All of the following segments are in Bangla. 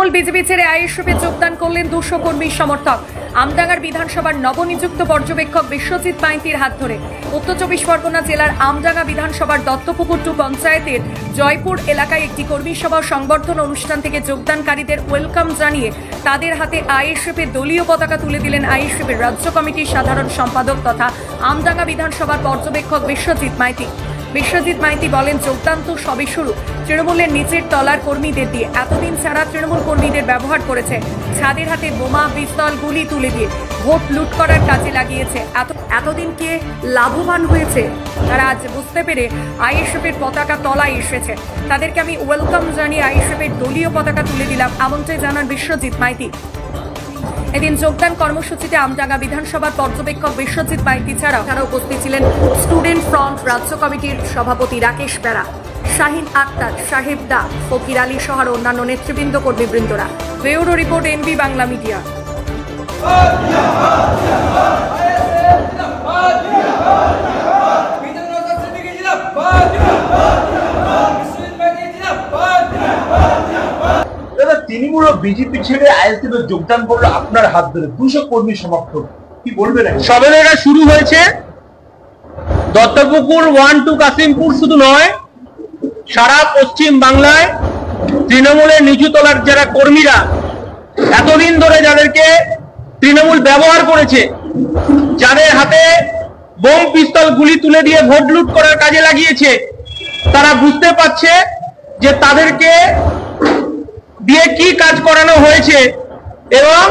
তৃণমূল বিজেপি ছেড়ে আইএসএফে যোগদান করলেন 200 কর্মী সমর্থক। আমডাঙ্গার বিধানসভার নবনিযুক্ত পর্যবেক্ষক বিশ্বজিৎ মাইতির হাত ধরে উত্তর 24 পরগনা জেলার আমডাঙ্গা বিধানসভার দত্তপুকুর 2 পঞ্চায়েতের জয়পুর এলাকায় একটি কর্মী সভা সংবর্ধন অনুষ্ঠান থেকে যোগদানকারীদের ওয়েলকাম জানিয়ে তাদের হাতে আইএসএফের দলীয় পতাকা তুলে দিলেন আইএসএফের রাজ্য কমিটির সাধারণ সম্পাদক তথা আমডাঙ্গা বিধানসভার পর্যবেক্ষক বিশ্বজিৎ মাইতি। বিশ্বজিৎ মাইতি বলেন, যোগদান তো সবে শুরু। তৃণমূলের নিচের তলার কর্মীদের দিয়ে এতদিন ছাড়া তৃণমূল কর্মীদের ব্যবহার করেছে, ছাদের হাতে বোমা পিস্তল গুলি তুলে দিয়ে ভোট লুট করার কাজে লাগিয়েছে। এতদিন কে লাভবান হয়েছে তারা আজ বুঝতে পেরে আইএসএফের পতাকা তলায় এসেছে। তাদেরকে আমি ওয়েলকাম জানিয়ে আইএসএফের দলীয় পতাকা তুলে দিলাম, এমনটাই জানান বিশ্বজিৎ মাইতি। এদিন যোগদান কর্মসূচিতে আমডাঙ্গা বিধানসভার পর্যবেক্ষক বিশ্বজিৎ মাইতি ছাড়াও উপস্থিত ছিলেন স্টুডেন্ট ফ্রন্ট রাজ্য কমিটির সভাপতি রাকেশ বেরা, শাহিন আক্তার, সাহেব দা, ফকির আলী সহ অন্যান্য নেতৃবৃন্দ কর্মীবৃন্দরা। Bureau report NB Bangla media. Trinamool ও বিজেপি ছেড়ে আইএসএফে যোগদান করলো আপনার হাত ধরে 200 কর্মী সমর্থক, কি বলবেন? সবে এটা শুরু হয়েছে। দত্তপুকুর 1 to কাশিমপুর শুধু নয়, সারা পশ্চিম বাংলায় তৃণমূলের নিচু তলার যারা কর্মীরা এতদিন ধরে যাদেরকে তৃণমূল ব্যবহার করেছে, যাদের হাতে বোম পিস্তল গুলি তুলে দিয়ে ভোট লুট করার কাজে লাগিয়েছে, তারা বুঝতে পারছে যে তাদেরকে দিয়ে কি কাজ করানো হয়েছে এবং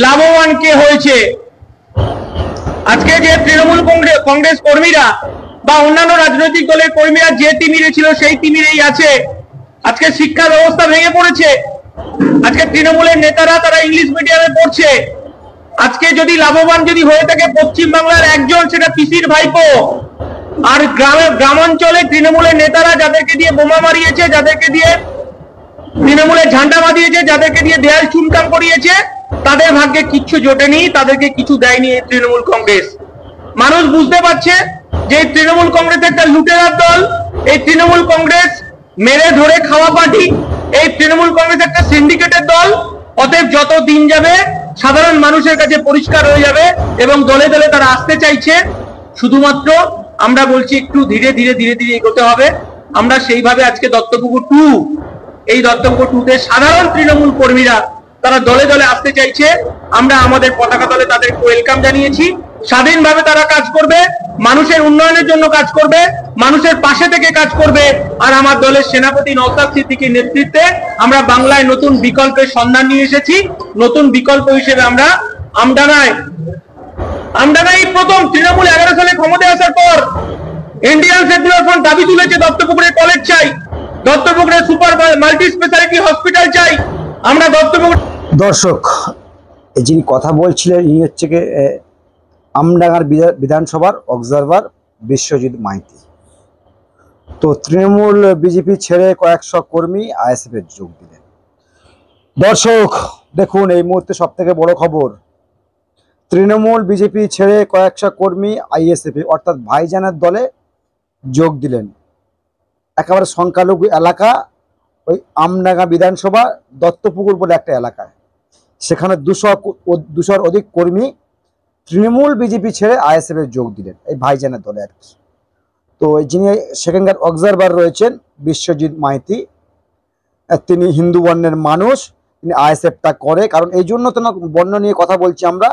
লাভবান কে হয়েছে। আজকে যে তৃণমূল কংগ্রেস কর্মীরা বা অন্যান্য রাজনৈতিক দলের কর্মীরা যে তিমিরে ছিল সেই তিমিরেই আছে। আজকে শিক্ষা ব্যবস্থা ভেঙে পড়েছে। আজকে তৃণমূলের নেতারা তারা ইংলিশ মিডিয়ামে পড়ছে। আজকে যদি লাভবান যদি হয়ে থাকে পশ্চিম বাংলার একজন, সেটা পিসির ভাইপো। আর গ্রামাঞ্চলে তৃণমূলের নেতারা যাদেরকে দিয়ে বোমা মারিয়েছে, যাদেরকে দিয়ে তৃণমূলের ঝান্ডা বাঁধিয়েছে, যাদেরকে দিয়ে দেয়াল চুনকাম করিয়েছে, তাদের ভাগ্যে কিচ্ছু জোটেনি, তাদেরকে কিছু দেয়নি এই তৃণমূল কংগ্রেস। মানুষ বুঝতে পারছে যে তৃণমূল কংগ্রেস একটা লুটেরার দল, এই তৃণমূল কংগ্রেস মেরে ধরে খাওয়া পার্টি, এই তৃণমূল কংগ্রেস একটা সিন্ডিকেটের দল। অতএব যত দিন যাবে সাধারণ মানুষের কাছে পরিষ্কার হয়ে যাবে এবং দলে দলে তারা আসতে চাইছে। শুধুমাত্র আমরা বলছি একটু ধীরে ধীরে ধীরে ধীরে এগোতে হবে। আমরা সেইভাবে আজকে দত্তপুকুর 2, এই দত্তপুকুর 2-তে সাধারণ তৃণমূল কর্মীরা তারা দলে দলে আসতে চাইছে। আমরা আমাদের পতাকা দলে তাদেরকে ওয়েলকাম জানিয়েছি। স্বাধীনভাবে তারা কাজ করবে, মানুষের উন্নয়নের জন্য কাজ করবে, মানুষের পাশে থেকে কাজ করবে। আর আমার দলের সেনাপতি নওশাদ সিদ্দিকীর নেতৃত্বে আমরা বাংলায় নতুন বিকল্পের সন্ধান নিয়ে এসেছি। নতুন বিকল্প হিসেবে আমরা আমডাঙ্গায় প্রথম তৃণমূল 11 সালে ক্ষমতায় আসার পর ইন্ডিয়ান সেকুলার ফ্রন্ট দাবি তুলেছে দত্তপুকুরে কলেজ চাই, দত্তপুকুরে সুপার মাল্টি স্পেশালিটি হসপিটাল চাই। আমরা দত্তপুকুর। দর্শক, যিনি কথা বলছিলেন ইনি হচ্ছে আমডাঙ্গার বিধানসভার অবজারভার বিশ্বজিৎ মাইতি। তো তৃণমূল বিজেপি ছেড়ে কয়েকশো কর্মী আইএসএফে যোগ দিলেন। দর্শক দেখুন, এই মুহূর্তে সব থেকে বড় খবর, তৃণমূল বিজেপি ছেড়ে কয়েকশো কর্মী আইএসএফে অর্থাৎ ভাইজানের দলে যোগ দিলেন। একেবারে সংখ্যালঘু এলাকা, ওই আমডাঙ্গা বিধানসভা দত্তপুকুর বলে একটা এলাকায়, সেখানে 200-র অধিক কর্মী তৃণমূল বিজেপি ছেড়ে আইএসএফে যোগ দিলেন, এই ভাইজানের দলে আর কি। তো যিনি সেখানকার অবজারভার রয়েছেন বিশ্বজিৎ মাইতি, তিনি হিন্দু বর্ণের মানুষ, তিনি আইএসএফটা করে। কারণ এই জন্য তো না বর্ণ নিয়ে কথা বলছি আমরা,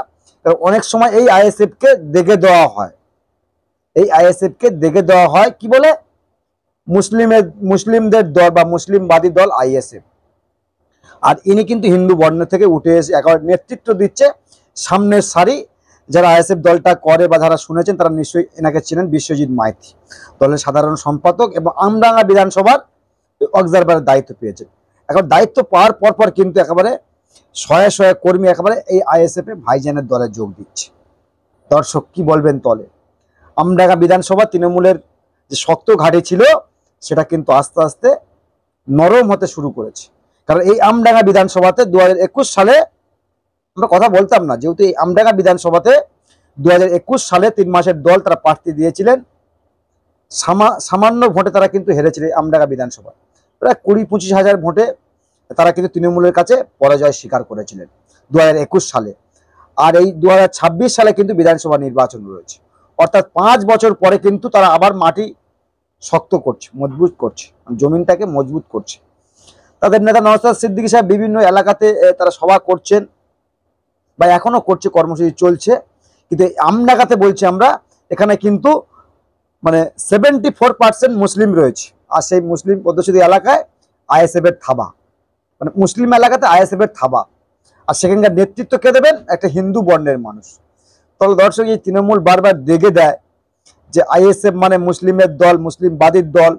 অনেক সময় এই আইএসএফকে দেখে দেওয়া হয়, এই আইএসএফকে দেখে দেওয়া হয় কি বলে, মুসলিমদের দল বা মুসলিমবাদী দল আইএসএফ। আর ইনি কিন্তু হিন্দু বর্ণ থেকে উঠে এসে একেবারে নেতৃত্ব দিচ্ছে। সামনের সারি যারা আইএসএফ দলটা করে বা যারা শুনেছেন তারা নিশ্চয়ই এনাকে চেনেন, বিশ্বজিৎ মাইতি দলের সাধারণ সম্পাদক এবং আমডাঙ্গা বিধানসভার অবজারভারের দায়িত্ব পেয়েছেন। এখন দায়িত্ব পাওয়ার পর কিন্তু একেবারে শয়ে শয়ে কর্মী একেবারে এই আইএসএফে ভাইজানের দলে যোগ দিচ্ছে। দর্শক কি বলবেন? তলে আমডাঙ্গা বিধানসভা তৃণমূলের যে শক্ত ঘাঁটি ছিল সেটা কিন্তু আস্তে আস্তে নরম হতে শুরু করেছে। কারণ এই আমডাঙ্গা বিধানসভাতে 2021 সালে আমরা কথা বলতাম না, যেহেতু এই আমডাঙ্গা বিধানসভাতে 2021 সালে 3 মাসের দল তারা প্রার্থী দিয়েছিলেন, সামান্য ভোটে তারা কিন্তু হেরেছিল আমডাঙ্গা বিধানসভা। প্রায় 20-25 হাজার ভোটে তারা কিন্তু তৃণমূলের কাছে পরাজয় স্বীকার করেছিলেন 2021 সালে। আর এই 2026 সালে কিন্তু বিধানসভা নির্বাচন রয়েছে, অর্থাৎ 5 বছর পরে কিন্তু তারা আবার মাটি শক্ত করছে, মজবুত করছে, জমিনটাকে মজবুত করছে। তাদের নেতা নওশাদ সিদ্দিকী সাহেব বিভিন্ন এলাকাতে তারা সভা করছেন বা এখনো করছে, কর্মসূচি চলছে। কিন্তু এই আমডাঙ্গাতে বলছি আমরা, এখানে কিন্তু মানে 74% মুসলিম রয়েছে। আর সেই মুসলিম অধ্যুষিত এলাকায় আইএসএফ এর থাবা, মানে মুসলিম এলাকাতে আইএসএফ এর থাবা। আর সেখানকার নেতৃত্ব কে দেবেন? একটা হিন্দু বর্ণের মানুষ। তাহলে দর্শক, এই তৃণমূল বারবার দেখে দেয় যে আইএসএফ মানে মুসলিমের দল, মুসলিমবাদীর দল।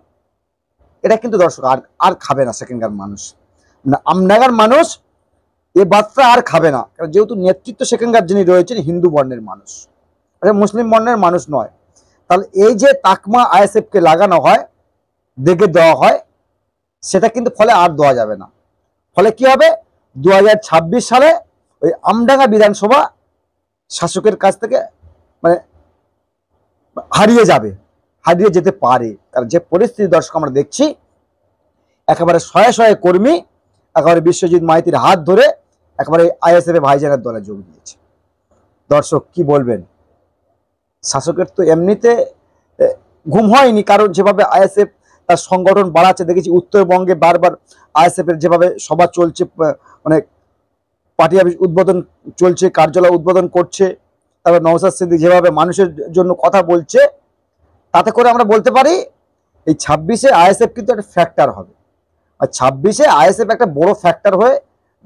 এটা কিন্তু দর্শক আর খাবে না সেখানকার মানুষ, মানে আমডাঙ্গার মানুষ এ বার্তা আর খাবে না। কারণ যেহেতু নেতৃত্ব সেখানকার যিনি রয়েছেন হিন্দু বর্ণের মানুষ, মুসলিম বর্ণের মানুষ নয়। তাহলে এই যে তাকমা আইএসএফ কে লাগানো হয়, দেখে দেওয়া হয়, সেটা কিন্তু ফলে আর দেওয়া যাবে না। ফলে কি হবে? 2026 সালে ওই আমডাঙ্গা বিধানসভা শাসকের কাছ থেকে মানে হারিয়ে যাবে, হারিয়ে যেতে পারে। কারণ যে পরিস্থিতি দর্শক আমরা দেখছি, একেবারে শয়ে শয়ে কর্মী একেবারে বিশ্বজিৎ মাইতির হাত ধরে একেবারে আইএসএফ ভাইজানের দলে যোগ দিয়েছে। দর্শক কি বলবেন? শাসকের তো এমনিতে ঘুম হয়নি, কারণ যেভাবে আইএসএফ তার সংগঠন বাড়াচ্ছে দেখেছি। উত্তরবঙ্গে বারবার আইএসএফ এর যেভাবে সভা চলছে, মানে পার্টি অফিস উদ্বোধন চলছে, কার্যালয় উদ্বোধন করছে, তারপর নওশাদ সিদ্দিকী যেভাবে মানুষের জন্য কথা বলছে, তাতে করে আমরা বলতে পারি এই 26-এ আইএসএফ কিন্তু একটা ফ্যাক্টর হবে। আর 26-এ আইএসএফ একটা বড় ফ্যাক্টর হয়ে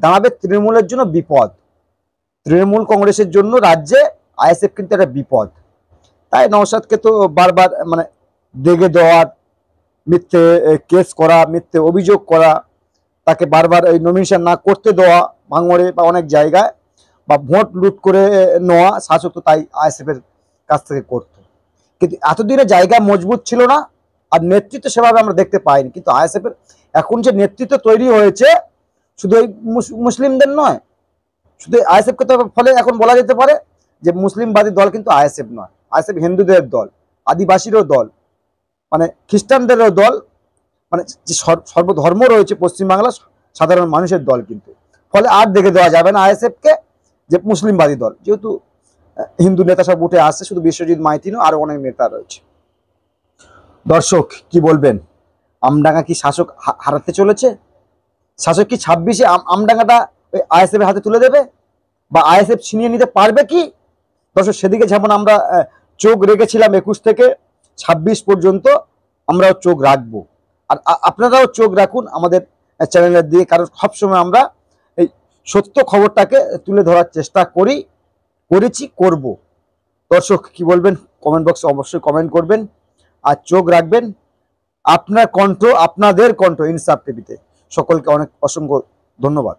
দাঁড়াবে, তৃণমূলের জন্য বিপদ। তৃণমূল কংগ্রেসের জন্য রাজ্যে আইএসএফ কিন্তু একটা বিপদ। তাই নওশাদকে তো বারবার মানে দেখে দেওয়ার, মিথ্যে কেস করা, মিথ্যে অভিযোগ করা, তাকে বারবার এই নমিনেশন না করতে দেওয়া ভাঙড়ে বা অনেক জায়গায়, বা ভোট লুট করে নেওয়া, শাসক তো তাই আইএসএফ এর কাছ থেকে করত। কিন্তু এতদিনে জায়গা মজবুত ছিল না, আর নেতৃত্ব সেভাবে আমরা দেখতে পাইনি। কিন্তু আইএসএফ এর এখন যে নেতৃত্ব তৈরি হয়েছে, শুধু এই মুসলিমদের নয়, শুধু আইএসএফ কে, ফলে এখন বলা যেতে পারে যে মুসলিমবাদী দল কিন্তু আইএসএফ নয়, আইএসএফ হিন্দুদের দল, আদিবাসীরও দল, মানে খ্রিস্টানদেরও দল, মানে যে সর্বধর্ম রয়েছে পশ্চিমবাংলা সাধারণ মানুষের দল কিন্তু। ফলে আর দেখে দেওয়া যাবে না আইএসএফ কে যে মুসলিমবাদী দল, যেহেতু হিন্দু নেতা সব উঠে আসছে, শুধু বিশ্বজিৎ মাইতি নয়, আরো অনেক নেতা রয়েছে। দর্শক কি বলবেন? আমডাঙ্গা কি শাসক হারাতে চলেছে? শাসক কি 26-এ আমডাঙ্গাটা ওই আইএসএফ এর হাতে তুলে দেবে, বা আইএসএফ ছিনিয়ে নিতে পারবে কি? দর্শক, সেদিকে যেমন আমরা চোখ রেখেছিলাম 21 থেকে 26 পর্যন্ত, আমরাও চোখ রাখবো। আর আপনারাও চোখ রাখুন আমাদের চ্যানেলের দিকে, কারণ সবসময় আমরা এই সত্য খবরটাকে তুলে ধরার চেষ্টা করেছি, করব। দর্শক কি বলবেন? কমেন্ট বক্সে অবশ্যই কমেন্ট করবেন, আর চোখ রাখবেন আপনার কণ্ঠ, আপনাদের কণ্ঠ ইনসাফ টিভিতে। সকলকে অনেক অসংখ্য ধন্যবাদ।